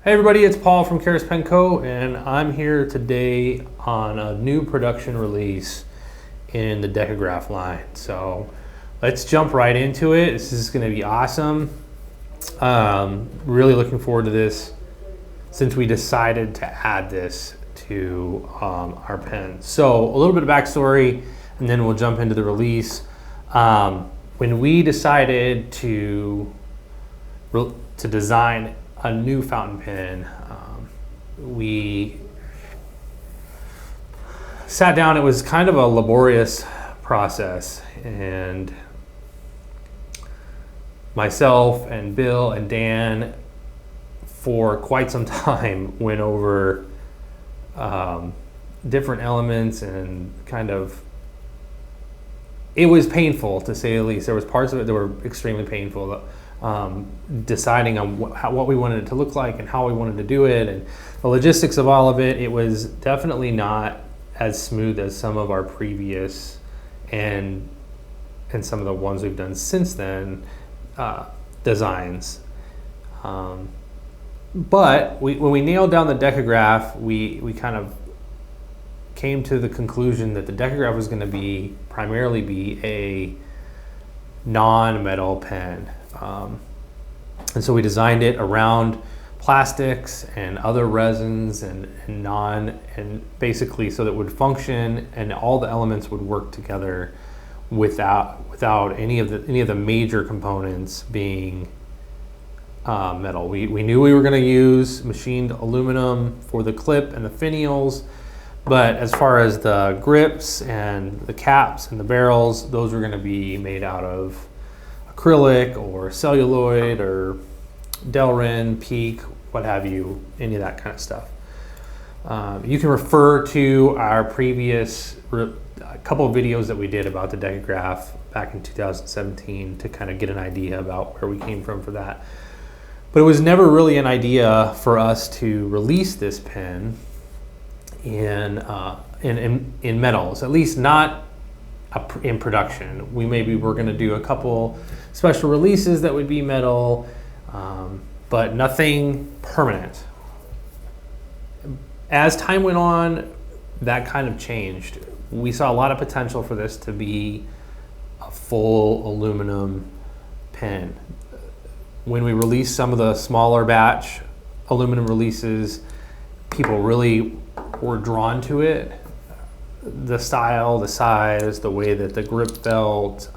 Hey everybody, it's Paul from Karis Pen Co. and I'm here today on a new production release in the Decogaph line. So let's jump right into it. This is going to be awesome. Really looking forward to this since we decided to add this to our pen. So a little bit of backstory and then we'll jump into the release. When we decided to design a new fountain pen, we sat down. It was kind of a laborious process, and myself and Bill and Dan for quite some time went over different elements, and it was painful, to say the least. There was parts of it that were extremely painful. Deciding on what we wanted it to look like and how we wanted to do it, and the logistics of all of it. It was definitely not as smooth as some of our previous and some of the ones we've done since then designs. But when we nailed down the Decogaph, we kind of came to the conclusion that the Decogaph was going to primarily be a non-metal pen. And so we designed it around plastics and other resins and basically so that it would function and all the elements would work together without any of the major components being metal. We knew we were going to use machined aluminum for the clip and the finials, but as far as the grips and the caps and the barrels, those were going to be made out of acrylic or celluloid or Delrin, Peak, what have you, any of that kind of stuff. You can refer to our previous couple of videos that we did about the Decogaph back in 2017 to kind of get an idea about where we came from for that. But it was never really an idea for us to release this pen in metals, at least not in production. We were going to do a couple special releases that would be metal, but nothing permanent. As time went on, that kind of changed. We saw a lot of potential for this to be a full aluminum pen. When we released some of the smaller batch aluminum releases, people really were drawn to it. The style, the size, the way that the grip felt,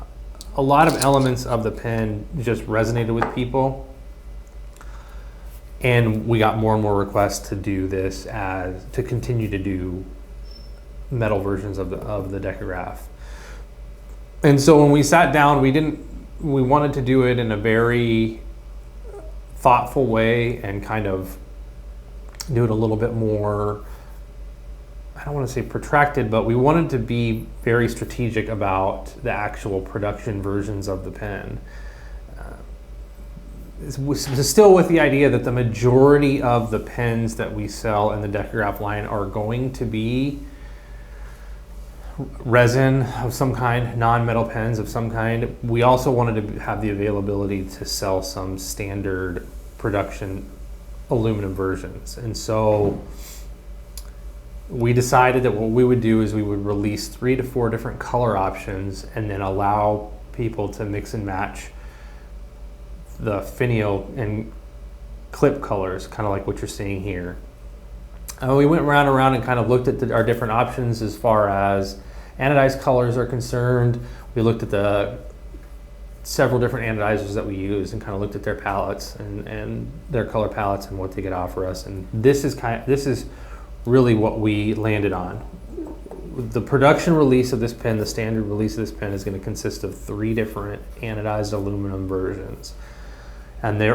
a lot of elements of the pen just resonated with people. And we got more and more requests to do this, to continue to do metal versions of the Decogaph. And so when we sat down, we wanted to do it in a very thoughtful way and kind of do it a little bit more, I don't want to say protracted, but we wanted to be very strategic about the actual production versions of the pen. Still with the idea that the majority of the pens that we sell in the Decogaph line are going to be resin of some kind, non-metal pens of some kind. We also wanted to have the availability to sell some standard production aluminum versions. And so we decided that what we would do is we would release 3 to 4 different color options and then allow people to mix and match the finial and clip colors, kind of like what you're seeing here. We went around and kind of looked at our different options as far as anodized colors are concerned. We looked at the several different anodizers that we use and kind of looked at their palettes and their color palettes and what they could offer us. And this is really what we landed on. The production release of this pen, the standard release of this pen, is going to consist of 3 different anodized aluminum versions. And they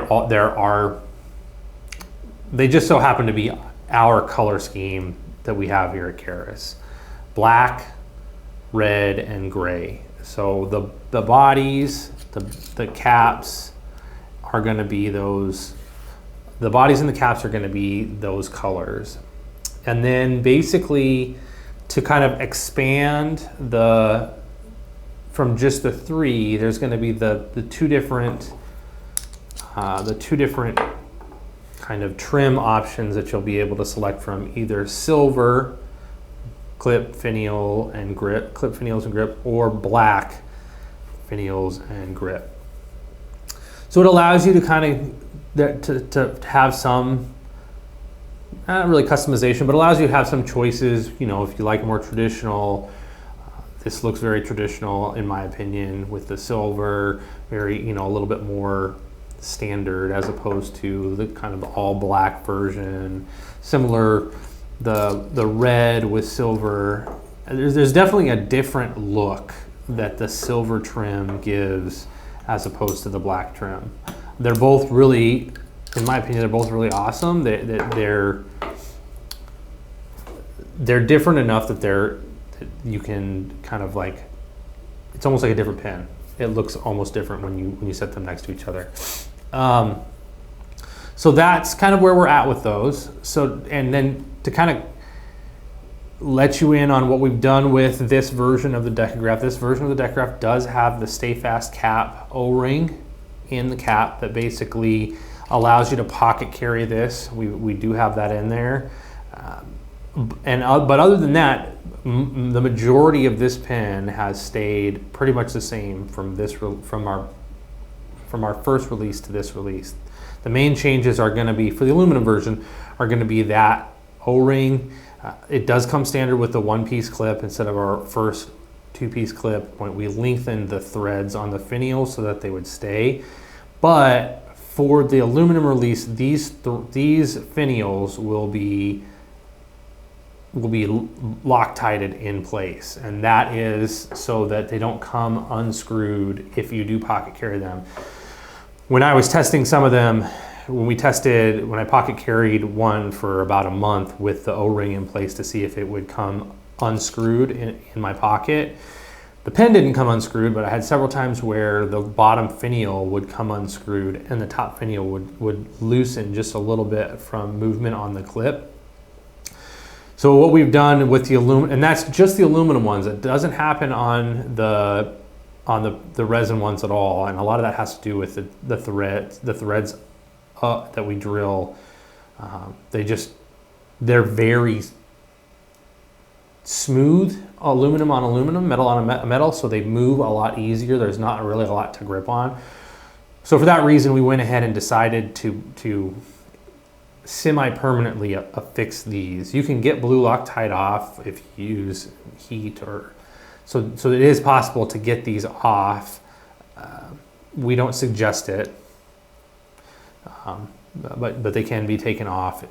just so happen to be our color scheme that we have here at Karis. Black, red, and gray. So the bodies, the caps are going to be those, the bodies and the caps are going to be those colors. And then basically to kind of expand from just the 3, there's going to be the two different kind kind of trim options that you'll be able to select from, either silver clip, finial, and grip, clip finials and grip, or black finials and grip. So it allows you to kind of to have some, not really customization, but allows you to have some choices. You know, if you like more traditional, this looks very traditional in my opinion, with the silver, very, you know, a little bit more standard as opposed to the kind of all black version. Similar, the red with silver. There's definitely a different look that the silver trim gives as opposed to the black trim. They're both really, in my opinion, they're both really awesome. They're different enough that you can kind of like, it's almost like a different pen. It looks almost different when you set them next to each other. So that's kind of where we're at with those. So, and then to kind of let you in on what we've done with this version of the Decogaph. This version of the Decogaph does have the Stay Fast cap O-ring in the cap that basically allows you to pocket carry this. We do have that in there. But other than that, the majority of this pen has stayed pretty much the same from our first release to this release. The main changes are going to be, for the aluminum version, are going to be that O-ring. It does come standard with the one-piece clip instead of our first two-piece clip. When we lengthened the threads on the finials so that they would stay. But for the aluminum release, these finials will be Loctited in place, and that is so that they don't come unscrewed if you do pocket carry them. When I was testing some of them, when I pocket carried one for about a month with the O-ring in place to see if it would come unscrewed in my pocket, the pen didn't come unscrewed, but I had several times where the bottom finial would come unscrewed and the top finial would loosen just a little bit from movement on the clip. So what we've done with the aluminum, and that's just the aluminum ones, it doesn't happen on the resin ones at all, and a lot of that has to do with the threads that we drill. They're very smooth, aluminum on aluminum, metal on metal, so they move a lot easier. There's not really a lot to grip on. So for that reason, we went ahead and decided to semi-permanently affix these. You can get blue Loctite off if you use heat, or so it is possible to get these off. We don't suggest it, but they can be taken off.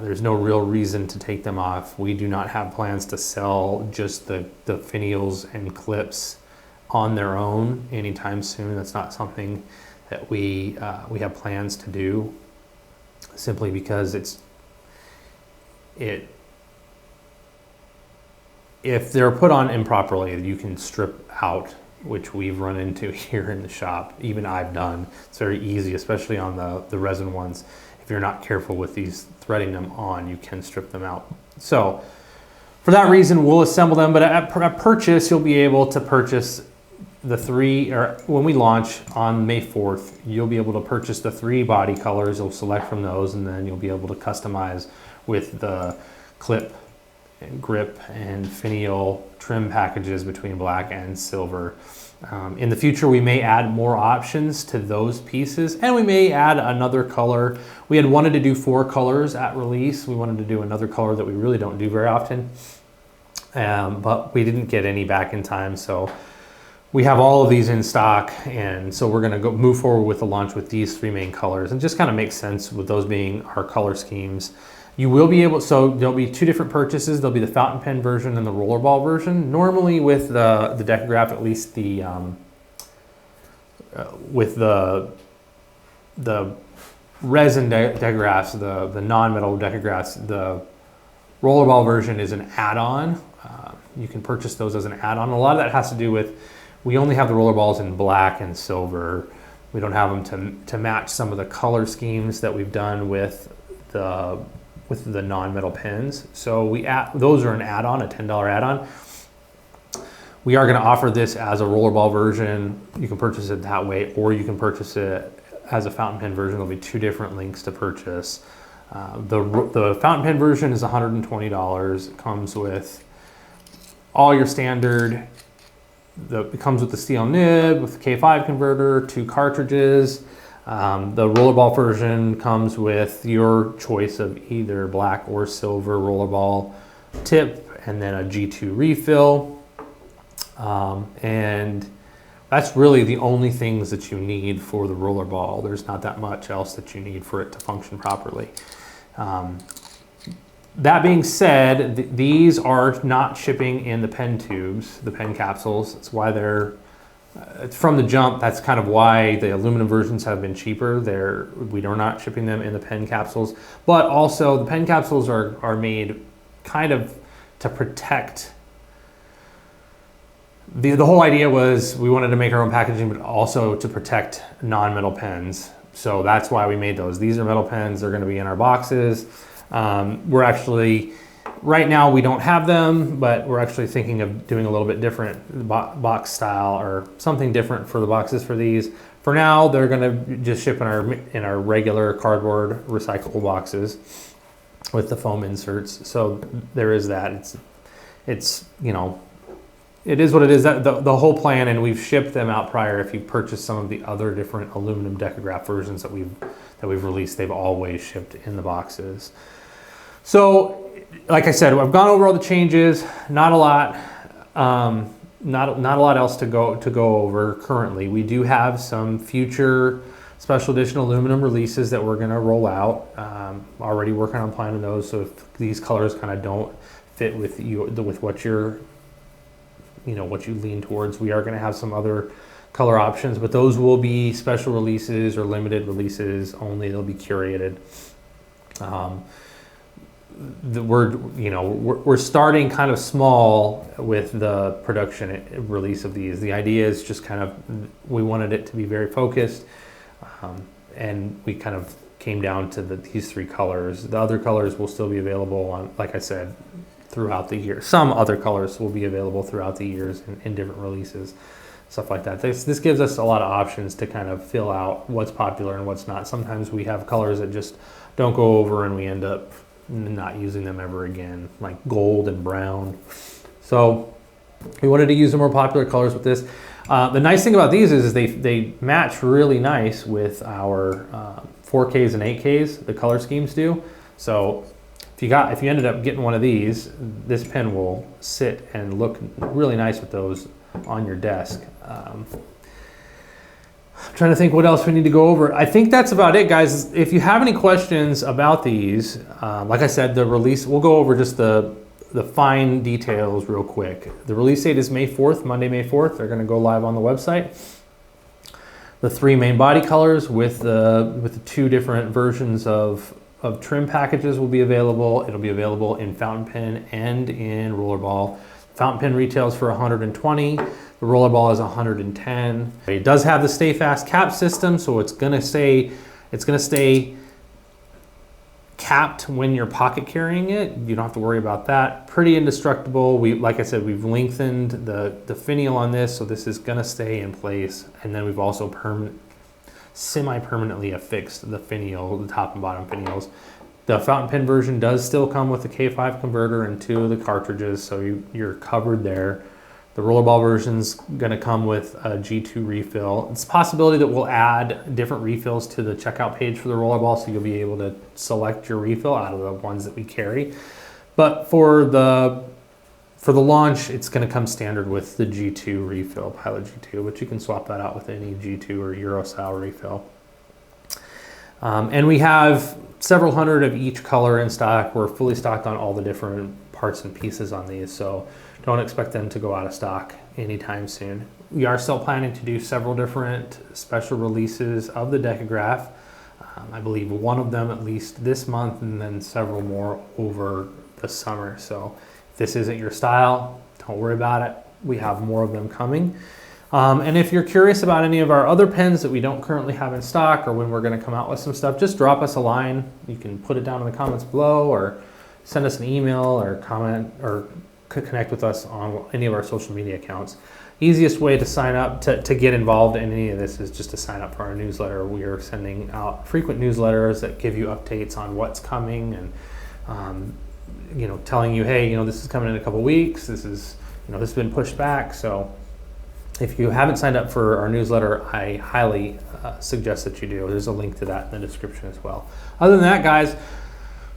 There's no real reason to take them off. We do not have plans to sell just the finials and clips on their own anytime soon. That's not something that we have plans to do, simply because if they're put on improperly, you can strip out, which we've run into here in the shop. Even I've done. It's very easy, especially on the resin ones. If you're not careful with these threading them on, you can strip them out. So for that reason, we'll assemble them, but at purchase, you'll be able to purchase the three, or when we launch on May 4th, you'll be able to purchase the 3 body colors. You'll select from those, and then you'll be able to customize with the clip and grip and finial trim packages between black and silver. In the future, we may add more options to those pieces, and we may add another color. We had wanted to do 4 colors at release. We wanted to do another color that we really don't do very often, but we didn't get any back in time. So we have all of these in stock, and so we're going to move forward with the launch with these 3 main colors, and just kind of makes sense with those being our color schemes. You will be able, so there'll be 2 different purchases. There'll be the fountain pen version and the rollerball version. Normally with the Decogaph, at least with the resin Decographs, the non-metal Decographs, the rollerball version is an add-on. You can purchase those as an add-on. A lot of that has to do with, we only have the rollerballs in black and silver. We don't have them to match some of the color schemes that we've done with the non-metal pens. So those are an add-on, a $10 add-on. We are going to offer this as a rollerball version. You can purchase it that way, or you can purchase it has a fountain pen version. There'll be 2 different links to purchase. The fountain pen version is $120. It comes with all your standard. It comes with the steel nib, with the K5 converter, 2 cartridges. The rollerball version comes with your choice of either black or silver rollerball tip, and then a G2 refill. And that's really the only things that you need for the rollerball. There's not that much else that you need for it to function properly. That being said, these are not shipping in the pen tubes, the pen capsules. That's why they're, from the jump, that's kind of why the aluminum versions have been cheaper. We are not shipping them in the pen capsules, but also the pen capsules are made kind of to protect. The whole idea was we wanted to make our own packaging, but also to protect non-metal pens. So that's why we made those. These are metal pens. They're going to be in our boxes. We're actually, right now we don't have them, but we're actually thinking of doing a little bit different box style or something different for the boxes for these. For now, they're going to just ship in our regular cardboard recyclable boxes with the foam inserts. So there is that. It's you know, it is what it is. The whole plan, and we've shipped them out prior. If you purchase some of the other different aluminum Decogaph versions that we've released, they've always shipped in the boxes. So, like I said, I've gone over all the changes. Not a lot, not a lot else to go over currently. We do have some future special edition aluminum releases that we're going to roll out. Already working on planning those. So if these colors kind of don't fit with what you're, what you lean towards, we are going to have some other color options, but those will be special releases or limited releases only. They'll be curated. We're starting kind of small with the production release of these. The idea is just kind of, we wanted it to be very focused, and we kind of came down to these 3 colors. The other colors will still be available on, like I said, throughout the year. Some other colors will be available throughout the years in different releases, stuff like that. This gives us a lot of options to kind of fill out what's popular and what's not. Sometimes we have colors that just don't go over and we end up not using them ever again, like gold and brown. So we wanted to use the more popular colors with this. The nice thing about these is they match really nice with our 4Ks and 8Ks, the color schemes do. So if you ended up getting one of these, this pen will sit and look really nice with those on your desk. I'm trying to think what else we need to go over. I think that's about it, guys. If you have any questions about these, like I said, the release, we'll go over just the fine details real quick. The release date is May 4th, Monday, May 4th. They're going to go live on the website. The 3 main body colors with the 2 different versions of trim packages will be available. It'll be available in fountain pen and in rollerball. Fountain pen retails for $120. The rollerball is $110. It does have the stay fast cap system, so it's gonna stay capped when you're pocket carrying it. You don't have to worry about that. Pretty indestructible. Like I said, we've lengthened the finial on this, so this is gonna stay in place. And then we've also semi-permanently affixed the finial, the top and bottom finials. The fountain pen version does still come with the K5 converter and 2 of the cartridges, so you're covered there. The rollerball version's going to come with a G2 refill. It's a possibility that we'll add different refills to the checkout page for the rollerball, so you'll be able to select your refill out of the ones that we carry. But for the launch, it's going to come standard with the G2 refill, Pilot G2, but you can swap that out with any G2 or Euro style refill. And we have several hundred of each color in stock. We're fully stocked on all the different parts and pieces on these, so don't expect them to go out of stock anytime soon. We are still planning to do several different special releases of the Decogaph. I believe one of them at least this month, and then several more over the summer. So if this isn't your style, don't worry about it. We have more of them coming. And if you're curious about any of our other pens that we don't currently have in stock, or when we're going to come out with some stuff, just drop us a line. You can put it down in the comments below, or send us an email, or comment, or connect with us on any of our social media accounts. easiest way to sign up to get involved in any of this is just to sign up for our newsletter. We are sending out frequent newsletters that give you updates on what's coming, and telling you, hey, this is coming in a couple weeks. This is this has been pushed back. So if you haven't signed up for our newsletter, I highly suggest that you do. There's a link to that in the description as well. Other than that, guys,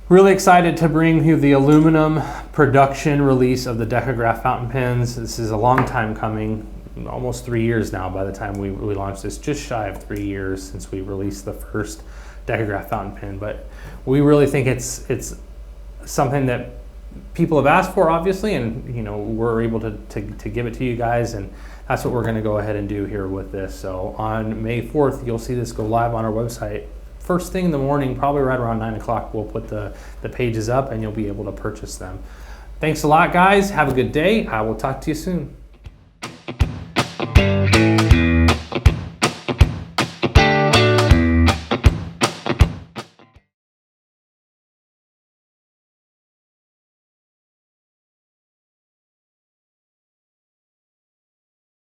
really excited to bring you the aluminum production release of the Decogaph fountain pens. This is a long time coming, almost 3 years now by the time we launched this, just shy of 3 years since we released the first Decogaph fountain pen. But we really think it's something that people have asked for, obviously, and we're able to give it to you guys, and that's what we're going to go ahead and do here with this. So on May 4th, you'll see this go live on our website. First thing in the morning, probably right around 9 o'clock, we'll put the pages up and you'll be able to purchase them. Thanks a lot, guys. Have a good day. I will talk to you soon.